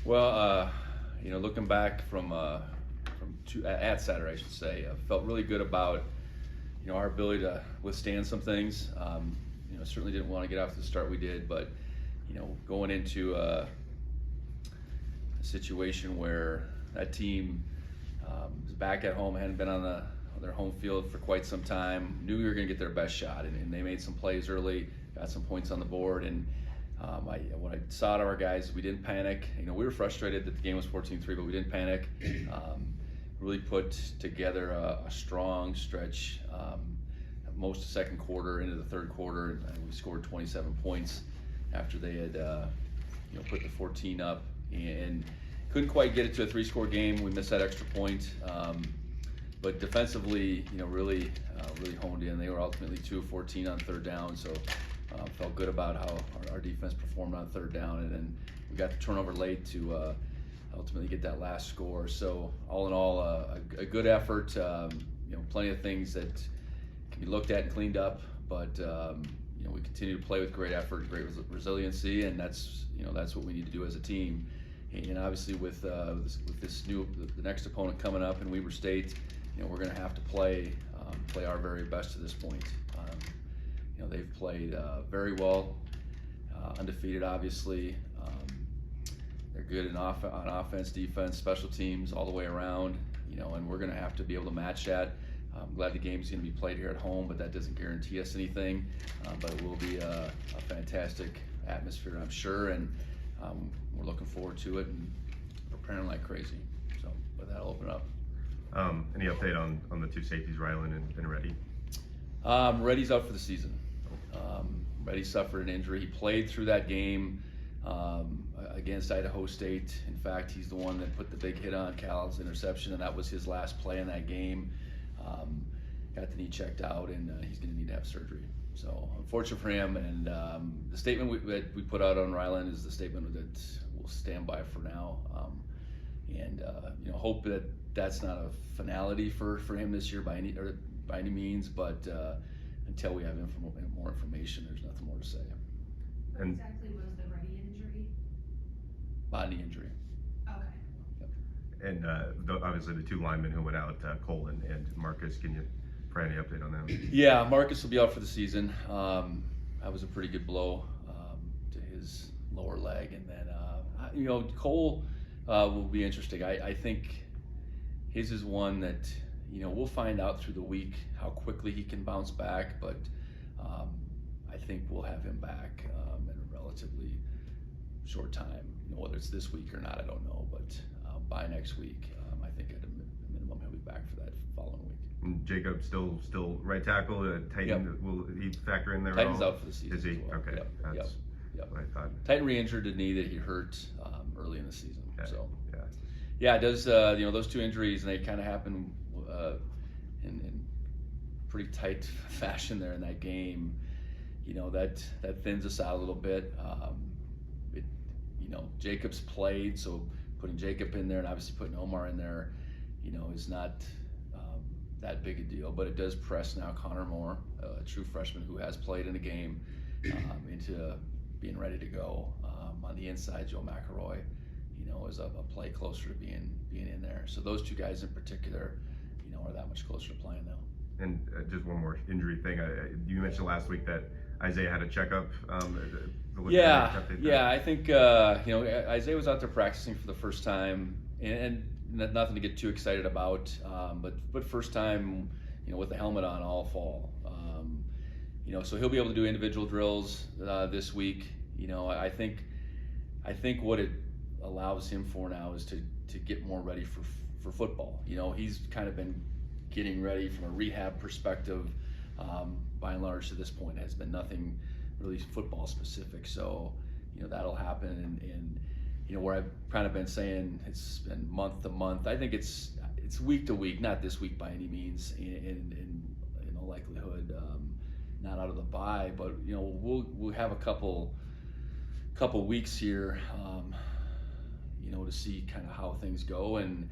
Well, looking back at Saturday, I should say, I felt really good about our ability to withstand some things. Certainly didn't want to get off to the start we did, but going into a situation where that team was back at home, hadn't been on their home field for quite some time, knew we were going to get their best shot, and they made some plays early, got some points on the board, and what I saw out of our guys, we didn't panic. We were frustrated that the game was 14-3, but we didn't panic. Really put together a strong stretch most of the second quarter into the third quarter, and we scored 27 points after they had put the 14 up, and couldn't quite get it to a 3-score game. We missed that extra point, but defensively, really honed in. They were ultimately 2 of 14 on third down, so felt good about how our defense performed on third down, and then we got the turnover late to ultimately get that last score. So all in all, a good effort. Plenty of things that can be looked at and cleaned up, but we continue to play with great effort, great resiliency, and that's what we need to do as a team. And obviously with the next opponent coming up in Weber State, we're going to have to play our very best to this point. They've played very well, undefeated obviously. They're good on offense, defense, special teams, all the way around, and we're going to have to be able to match that. I'm glad the game's going to be played here at home, but that doesn't guarantee us anything. But it will be a fantastic atmosphere, I'm sure, and we're looking forward to it and preparing like crazy. So with that, I'll open it up. Any update on the two safeties, Ryland and Reddy? Reddy's out for the season. Reddy suffered an injury. He played through that game against Idaho State. In fact, he's the one that put the big hit on Cal's interception, and that was his last play in that game. Got the knee checked out, and he's going to need to have surgery. So unfortunate for him, and the statement that we put out on Ryland is the statement that we'll stand by for now, and hope that that's not a finality for him this year by any means, but until we have more information, there's nothing more to say. What exactly was the Reddy injury? Body injury. Okay. And obviously the two linemen who went out, Cole and Marcus, can you provide any update on them? Yeah, Marcus will be out for the season. That was a pretty good blow to his lower leg, and then Cole will be interesting. I think his is one that we'll find out through the week how quickly he can bounce back, but I think we'll have him back in a relatively short time. Whether it's this week or not, I don't know, but by next week, I think at a minimum he'll be back for that following week. And Jacob still right tackle. Titan, Yep. Will he factor in there? Titan's at all? out for the season. Is he? As well. Okay. Yep. That's what I thought. Titan re-injured a knee that he hurt early in the season. Okay. So yeah, it does. Those two injuries, and they kind of happen in pretty tight fashion there in that game. That thins us out a little bit. Jacob's played, so putting Jacob in there and obviously putting Omar in there, is not that big a deal. But it does press now Connor Moore, a true freshman who has played in a game, into being ready to go. On the inside, Joe McElroy, is a play closer to being in there. So those two guys in particular, are that much closer to playing now. And just one more injury thing. You mentioned last week that Isaiah had a checkup. I think Isaiah was out there practicing for the first time, and nothing to get too excited about. But first time, with the helmet on all fall. So he'll be able to do individual drills this week. I think what it allows him for now is to get more ready for football. He's kind of been getting ready from a rehab perspective. By and large to this point has been nothing really football specific. So, that'll happen. And where I've kind of been saying it's been month to month, I think it's week to week, not this week by any means, in all likelihood, not out of the bye, but we'll have a couple weeks here, to see kind of how things go. And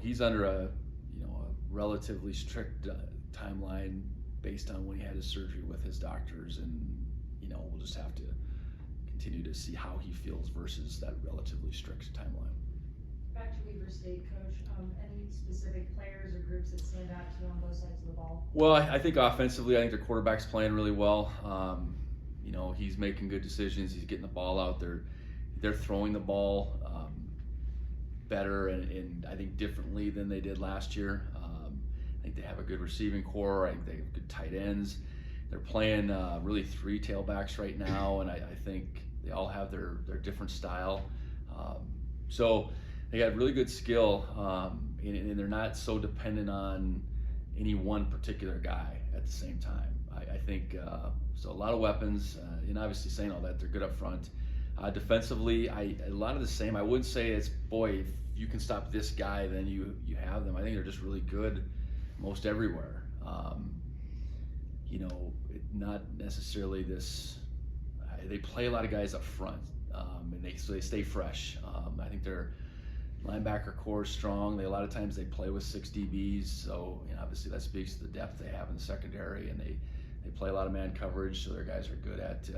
he's under a relatively strict timeline based on when he had his surgery with his doctors, and we'll just have to continue to see how he feels versus that relatively strict timeline. State, Coach. Any specific players or groups that stand out to you on both sides of the ball? Well, I think offensively, I think their quarterback's playing really well. He's making good decisions. He's getting the ball out there. They're throwing the ball better and I think differently than they did last year. I think they have a good receiving core. I think they have good tight ends. They're playing really 3 tailbacks right now, and I think they all have their different style. So they got really good skill, and they're not so dependent on any one particular guy at the same time. I think so. A lot of weapons, and obviously saying all that, they're good up front. Defensively, a lot of the same. I wouldn't say it's, boy, if you can stop this guy, then you have them. I think they're just really good most everywhere. Not necessarily this. They play a lot of guys up front, and they stay fresh. I think their linebacker core is strong. A lot of times they play with 6 DBs, so obviously that speaks to the depth they have in the secondary, and they play a lot of man coverage, so their guys are good at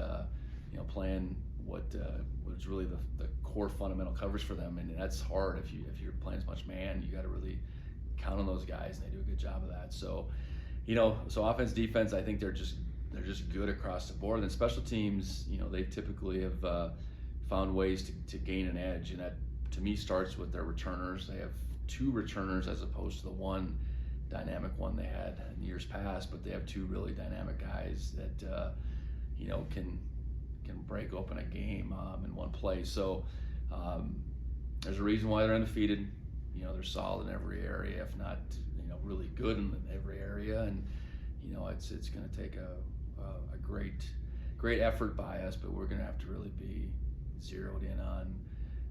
playing what's really the core fundamental coverage for them, and that's hard if you're playing as much man. You got to really count on those guys, and they do a good job of that. So, so offense, defense, I think they're just good across the board. And special teams, they typically have found ways to gain an edge, and that to me starts with their returners. They have 2 returners as opposed to the one dynamic one they had in years past, but they have 2 really dynamic guys that can break open a game in one play. So there's a reason why they're undefeated. They're solid in every area, if not really good in every area, and it's going to take a great effort by us, but we're going to have to really be zeroed in on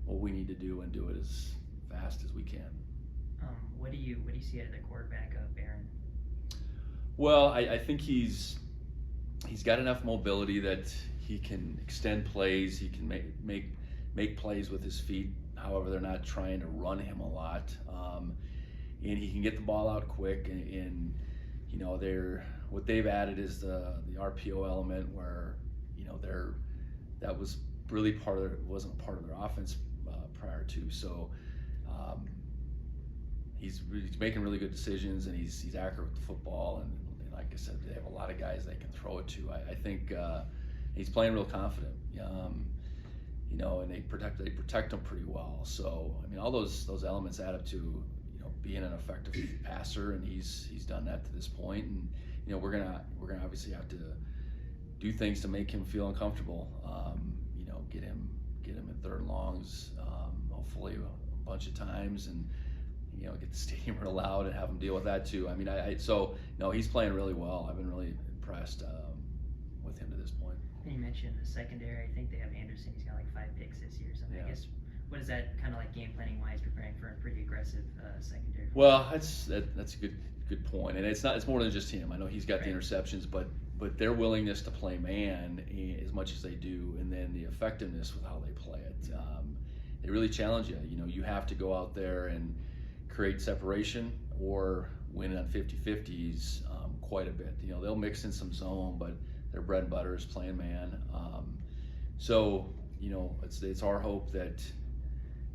what we need to do and do it as fast as we can. What do you see out of the quarterback of Aaron? Well, I think he's got enough mobility that he can extend plays. He can make plays with his feet. However, they're not trying to run him a lot, and he can get the ball out quick. And what they've added is the RPO element, where that was really wasn't part of their offense prior to. So he's making really good decisions, and he's accurate with the football. And like I said, they have a lot of guys they can throw it to. I think he's playing real confident. And they protect him pretty well. So all those elements add up to being an effective passer, and he's done that to this point. And we're gonna obviously have to do things to make him feel uncomfortable. Get him in 3rd and longs, hopefully a bunch of times, and get the stadium real loud and have him deal with that too. He's playing really well. I've been really impressed with him to this point. You mentioned the secondary. I think they have Anderson. He's got like 5 picks this year or something. Yeah. I guess, what is that kind of like game planning wise, preparing for a pretty aggressive secondary? Well, that's a good point, and it's more than just him. I know he's got the interceptions, but their willingness to play man as much as they do, and then the effectiveness with how they play it, they really challenge you. You have to go out there and create separation or win on 50-50s quite a bit. They'll mix in some zone, but their bread and butter is playing man. It's our hope that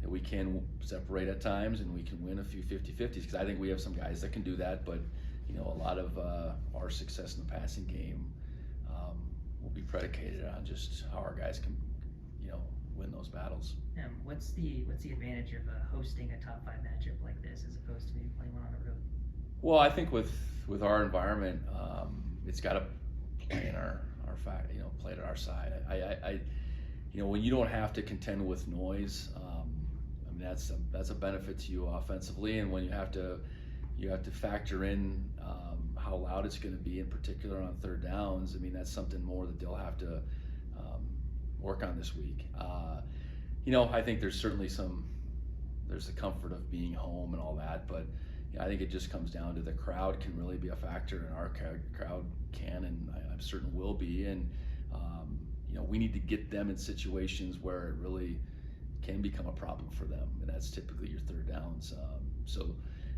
we can separate at times and we can win a few 50-50s, because I think we have some guys that can do that. But a lot of our success in the passing game will be predicated on just how our guys can win those battles. What's the advantage of hosting a top 5 matchup like this as opposed to maybe playing one on the road? Well, I think with our environment, it's got to play in our play to our side. When you don't have to contend with noise, that's a benefit to you offensively. And when you have to factor in how loud it's going to be, in particular on 3rd downs, that's something more that they'll have to work on this week. I think there's certainly there's the comfort of being home and all that, but I think it just comes down to the crowd can really be a factor, and our crowd can, and I'm certain will be. And we need to get them in situations where it really can become a problem for them, and that's typically your 3rd downs.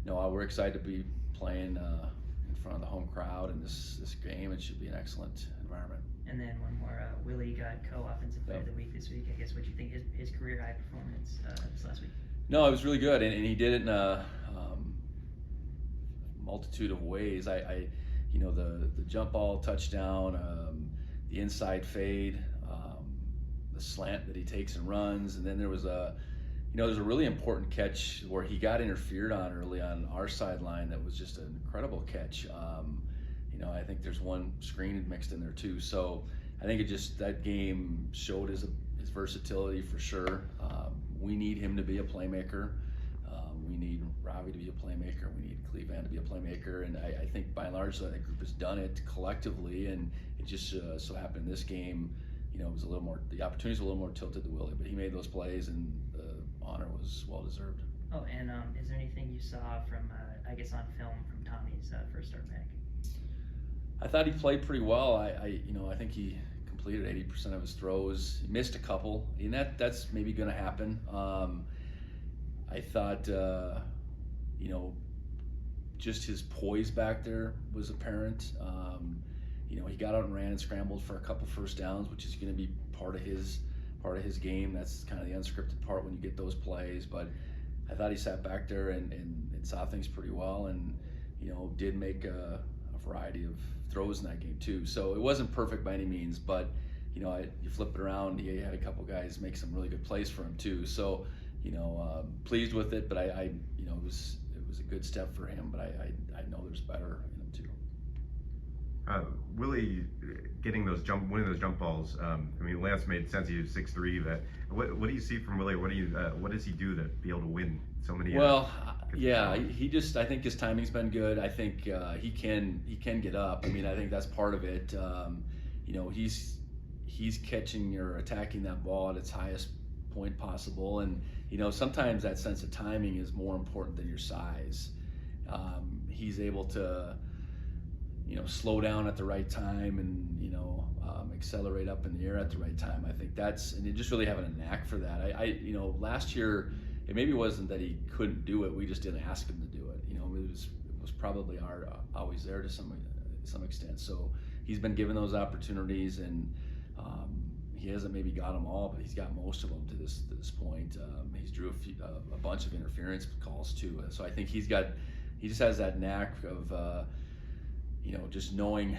We're excited to be playing in front of the home crowd in this game. It should be an excellent environment. And then one more, Willie got co-offensive player of the week this week. I guess what you think his career high performance this last week? No, it was really good, and he did it in a multitude of ways. The jump ball touchdown, the inside fade, the slant that he takes and runs, and then there was there's a really important catch where he got interfered on early on our sideline. That was just an incredible catch. I think there's one screen mixed in there too. So I think that game showed his versatility for sure. We need him to be a playmaker. We need Robbie to be a playmaker. We need Cleveland to be a playmaker. And I think by and large that group has done it collectively. And it just so happened in this game, it was a little more, the opportunities were a little more tilted to Willie, but he made those plays and the honor was well deserved. Oh, and is there anything you saw from, I guess, on film from Tommy's first start back? I thought he played pretty well. I think he completed 80% of his throws. He missed a couple, and that's maybe going to happen. I thought, just his poise back there was apparent. He got out and ran and scrambled for a couple first downs, which is going to be part of his game. That's kind of the unscripted part when you get those plays. But I thought he sat back there and saw things pretty well, and did make a variety of throws in that game too. So it wasn't perfect by any means, but you flip it around, he had a couple guys make some really good plays for him too. So pleased with it, but it was a good step for him. But I know there's better in him too. Willie winning those jump balls. Lance made sense. He was 6'3". But what do you see from Willie? What does he do to be able to win so many? I think his timing's been good. I think he can get up. I think that's part of it. He's catching or attacking that ball at its highest point possible, and sometimes that sense of timing is more important than your size. He's able to slow down at the right time and accelerate up in the air at the right time. I think and just really having a knack for that. Last year it maybe wasn't that he couldn't do it, we just didn't ask him to do it. It was probably always there to some extent. So he's been given those opportunities, and he hasn't maybe got them all, but he's got most of them to this point. He's drew a bunch of interference calls too. So I think he just has that knack of just knowing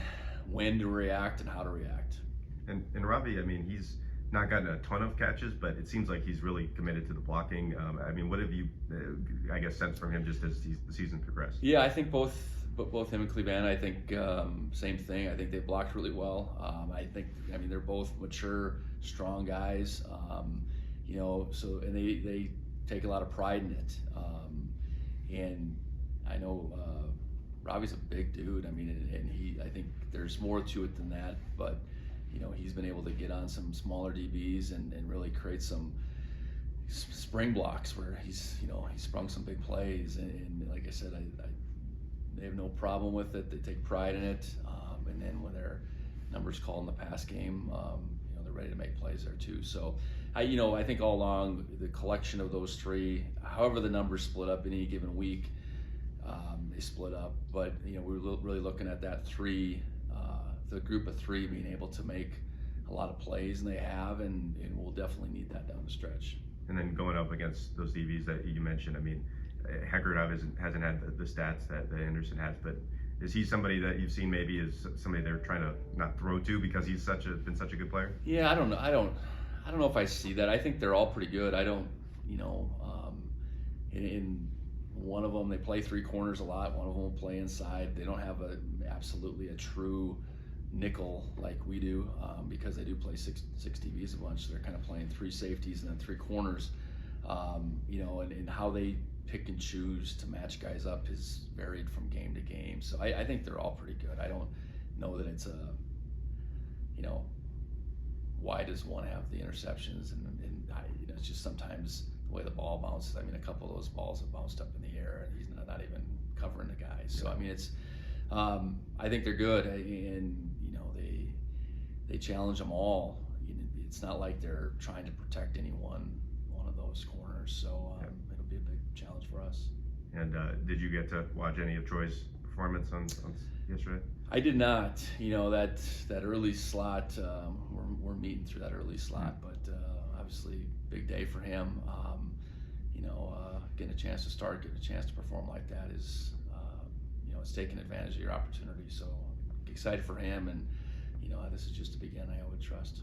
when to react and how to react. And Robbie, he's not gotten a ton of catches, but it seems like he's really committed to the blocking. What have you, sensed from him just as the season progressed? Yeah, I think both him and Cleveland, I think same thing. I think they blocked really well. They're both mature, strong guys. And they take a lot of pride in it. And I know Robbie's a big dude. I think there's more to it than that. But he's been able to get on some smaller DBs and really create some spring blocks where he's sprung some big plays. And like I said, they have no problem with it. They take pride in it. And then when their numbers called in the pass game, they're ready to make plays there too. So I think all along the collection of those three, however the numbers split up in any given week, they split up. But we're really looking at that the group of three being able to make a lot of plays, and they have, and we'll definitely need that down the stretch. And then going up against those DBs that you mentioned, Heckard hasn't had the stats that Anderson has, but is he somebody that you've seen maybe is somebody they're trying to not throw to because he's been such a good player? Yeah, I don't know if I see that. I think they're all pretty good. I don't, in one of them they play three corners a lot. One of them will play inside. They don't have absolutely a true nickel like we do, because they do play six DBs a bunch. So they're kind of playing three safeties and then three corners. And how they pick and choose to match guys up is varied from game to game. So I think they're all pretty good. I don't know that it's why does one have the interceptions, and it's just sometimes the way the ball bounces. A couple of those balls have bounced up in the air and he's not even covering the guys. So it's I think they're good, and they challenge them all. It's not like they're trying to protect any one of those corners. So it'll be a big challenge for us. And did you get to watch any of Troy's performance on yesterday? I did not. That early slot, we're meeting through that early slot, but obviously big day for him. getting a chance to start, getting a chance to perform like that is, it's taking advantage of your opportunity. So excited for him, and this is just the beginning, I would trust.